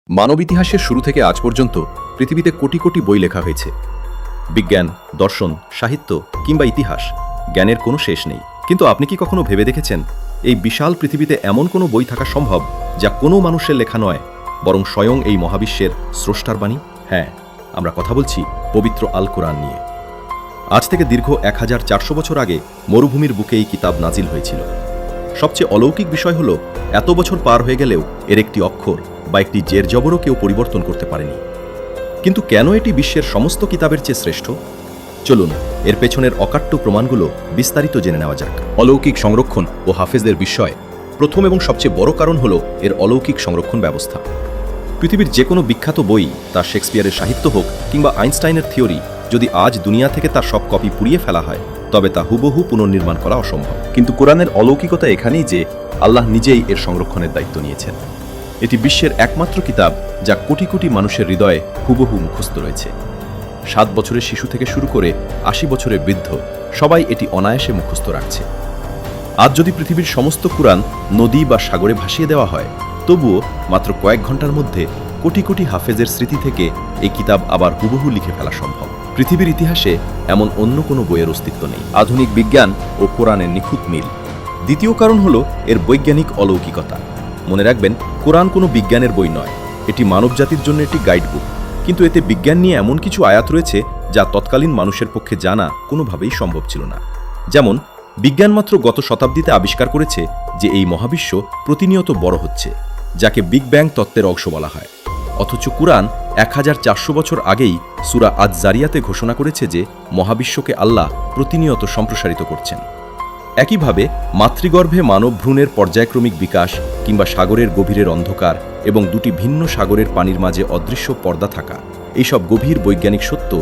মানব ইতিহাসের শুরু থেকে আজ পর্যন্ত পৃথিবীতে কোটি কোটি বই লেখা হয়েছে। বিজ্ঞান, দর্শন, সাহিত্য কিংবা ইতিহাস, জ্ঞানের কোনো শেষ নেই। কিন্তু আপনি কি কখনো ভেবে দেখেছেন এই বিশাল পৃথিবীতে এমন কোনো বই থাকা সম্ভব যা কোনো মানুষের লেখা নয়, বরং স্বয়ং এই মহাবিশ্বের স্রষ্টার বাণী? হ্যাঁ, আমরা কথা বলছি পবিত্র আল কোরআন নিয়ে। আজ থেকে দীর্ঘ 1400 বছর আগে মরুভূমির বুকে এই কিতাব নাজিল হয়েছিল। সবচেয়ে অলৌকিক বিষয় হলো, এত বছর পার হয়ে গেলেও এর একটি অক্ষর বা একটি জের জবরও কেউ পরিবর্তন করতে পারেনি। কিন্তু কেন এটি বিশ্বের সমস্ত কিতাবের চেয়ে শ্রেষ্ঠ? চলুন এর পেছনের অকাট্য প্রমাণগুলো বিস্তারিত জেনে নেওয়া যাক। অলৌকিক সংরক্ষণ ও হাফেজদের বিস্ময়। প্রথম এবং সবচেয়ে বড় কারণ হলো এর অলৌকিক সংরক্ষণ ব্যবস্থা। পৃথিবীর যে কোনো বিখ্যাত বই, তা শেক্সপিয়ারের সাহিত্য হোক কিংবা আইনস্টাইনের থিওরি, যদি আজ দুনিয়া থেকে তার সব কপি পুড়িয়ে ফেলা হয়, তবে তা হুবহু পুনর্নির্মাণ করা অসম্ভব। কিন্তু কোরআনের অলৌকিকতা এখানেই যে আল্লাহ নিজেই এর সংরক্ষণের দায়িত্ব নিয়েছেন। এটি বিশ্বের একমাত্র কিতাব যা কোটি কোটি মানুষের হৃদয়ে হুবহু মুখস্থ রয়েছে। 7 বছরের শিশু থেকে শুরু করে 80 বছরের বৃদ্ধ, সবাই এটি অনায়াসে মুখস্থ রাখছে। আজ যদি পৃথিবীর সমস্ত কুরআন নদী বা সাগরে ভাসিয়ে দেওয়া হয়, তবুও মাত্র কয়েক ঘন্টার মধ্যে কোটি কোটি হাফেজের স্মৃতি থেকে এই কিতাব আবার হুবহু লিখে ফেলা সম্ভব। পৃথিবীর ইতিহাসে এমন অন্য কোনো বইয়ের অস্তিত্ব নেই। আধুনিক বিজ্ঞান ও কোরআনের নিখুঁত মিল। দ্বিতীয় কারণ হলো এর বৈজ্ঞানিক অলৌকিকতা। মনে রাখবেন, কোরআন কোনো বিজ্ঞানের বই নয়, এটি মানবজাতির জন্য একটি গাইডবুক। কিন্তু এতে বিজ্ঞান নিয়ে এমন কিছু আয়াত রয়েছে যা তৎকালীন মানুষের পক্ষে জানা কোনোভাবেই সম্ভব ছিল না। যেমন, বিজ্ঞান মাত্র গত শতাব্দীতে আবিষ্কার করেছে যে এই মহাবিশ্ব প্রতিনিয়ত বড় হচ্ছে, যাকে বিগ ব্যাং তত্ত্বের অংশ বলা হয়। অথচ কুরআন 1400 বছর আগেই সূরা আজ-জারিয়াতে ঘোষণা করেছে যে মহাবিশ্বকে আল্লাহ প্রতিনিয়ত সম্প্রসারিত করছেন। একইভাবে মাতৃগর্ভে মানব ভ্রূণের পর্যায়ক্রমিক বিকাশ কিংবা সাগরের গভীরের অন্ধকার এবং দুটি ভিন্ন সাগরের পানির মাঝে অদৃশ্য পর্দা থাকা, এইসব গভীর বৈজ্ঞানিক সত্য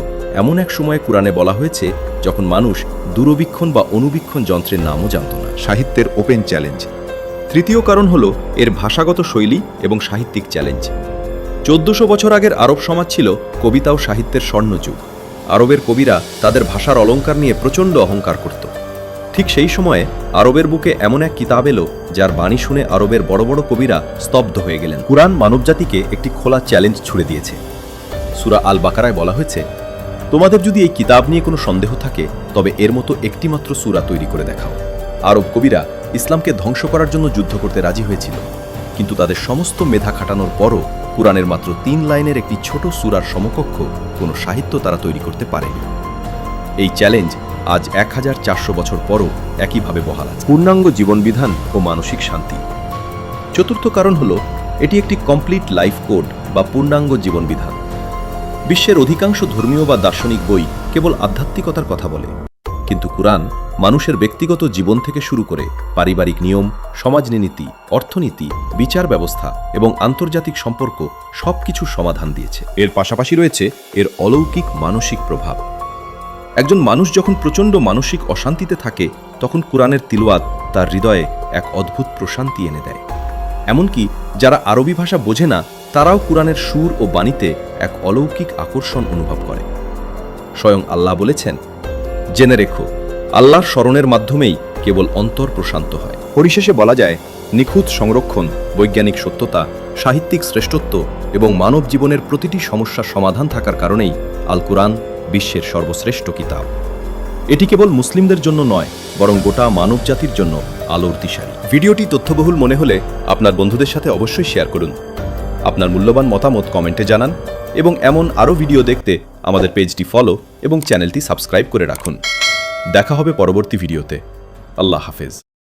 এমন এক সময়ে কুরআনে বলা হয়েছে যখন মানুষ দূরবীক্ষণ বা অণুবীক্ষণ যন্ত্রের নামও জানত না। সাহিত্যের ওপেন চ্যালেঞ্জ। তৃতীয় কারণ হলো এর ভাষাগত শৈলী এবং সাহিত্যিক চ্যালেঞ্জ। 1400 বছর আগের আরব সমাজ ছিল কবিতা ও সাহিত্যের স্বর্ণযুগ। আরবের কবিরা তাদের ভাষার অলংকার নিয়ে প্রচণ্ড অহংকার করত। ঠিক সেই সময়ে আরবের বুকে এমন এক কিতাব এলো যার বাণী শুনে আরবের বড় বড় কবিরা স্তব্ধ হয়ে গেলেন। কুরআন মানবজাতিকে একটি খোলা চ্যালেঞ্জ ছুড়ে দিয়েছে। সূরা আল বাকারায় বলা হয়েছে, তোমাদের যদি এই কিতাব নিয়ে কোনো সন্দেহ থাকে, তবে এর মতো একটিমাত্র সূরা তৈরি করে দেখাও। আরব কবিরা ইসলামকে ধ্বংস করার জন্য যুদ্ধ করতে রাজি হয়েছিল, কিন্তু তাদের সমস্ত মেধা খাটানোর পরও কুরআনের মাত্র 3 লাইনের একটি ছোট সূরার সমকক্ষ কোনো সাহিত্য তারা তৈরি করতে পারেনি। এই চ্যালেঞ্জ আজ 1400 বছর পরও একইভাবে বহাল আছে। পূর্ণাঙ্গ জীবনবিধান ও মানসিক শান্তি। চতুর্থ কারণ হলো এটি একটি কমপ্লিট লাইফ কোড বা পূর্ণাঙ্গ জীবনবিধান। বিশ্বের অধিকাংশ ধর্মীয় বা দার্শনিক বই কেবল আধ্যাত্মিকতার কথা বলে, কিন্তু কুরআন মানুষের ব্যক্তিগত জীবন থেকে শুরু করে পারিবারিক নিয়ম, সমাজনীতি, অর্থনীতি, বিচার ব্যবস্থা এবং আন্তর্জাতিক সম্পর্ক সবকিছুর সমাধান দিয়েছে। এর পাশাপাশি রয়েছে এর অলৌকিক মানসিক প্রভাব। একজন মানুষ যখন প্রচণ্ড মানসিক অশান্তিতে থাকে, তখন কুরআনের তিলাওয়াত তার হৃদয়ে এক অদ্ভুত প্রশান্তি এনে দেয়। এমনকি যারা আরবি ভাষা বোঝে না, তারাও কুরআনের সুর ও বাণীতে এক অলৌকিক আকর্ষণ অনুভব করে। স্বয়ং আল্লাহ বলেছেন, জেনে রেখো, আল্লাহর স্মরণের মাধ্যমেই কেবল অন্তর প্রশান্ত হয়। পরিশেষে বলা যায়, নিখুঁত সংরক্ষণ, বৈজ্ঞানিক সত্যতা, সাহিত্যিক শ্রেষ্ঠত্ব এবং মানব জীবনের প্রতিটি সমস্যার সমাধান থাকার কারণেই আল কুরআন বিশ্বের সর্বশ্রেষ্ঠ কিতাব। এটি কেবল মুসলিমদের জন্য নয়, বরং গোটা মানব জাতির জন্য আলোর দিশারি। ভিডিওটি তথ্যবহুল মনে হলে আপনার বন্ধুদের সাথে অবশ্যই শেয়ার করুন। আপনার মূল্যবান মতামত কমেন্টে জানান এবং এমন আরও ভিডিও দেখতে আমাদের পেজটি ফলো এবং চ্যানেলটি সাবস্ক্রাইব করে রাখুন। দেখা হবে পরবর্তী ভিডিওতে। আল্লাহ হাফেজ।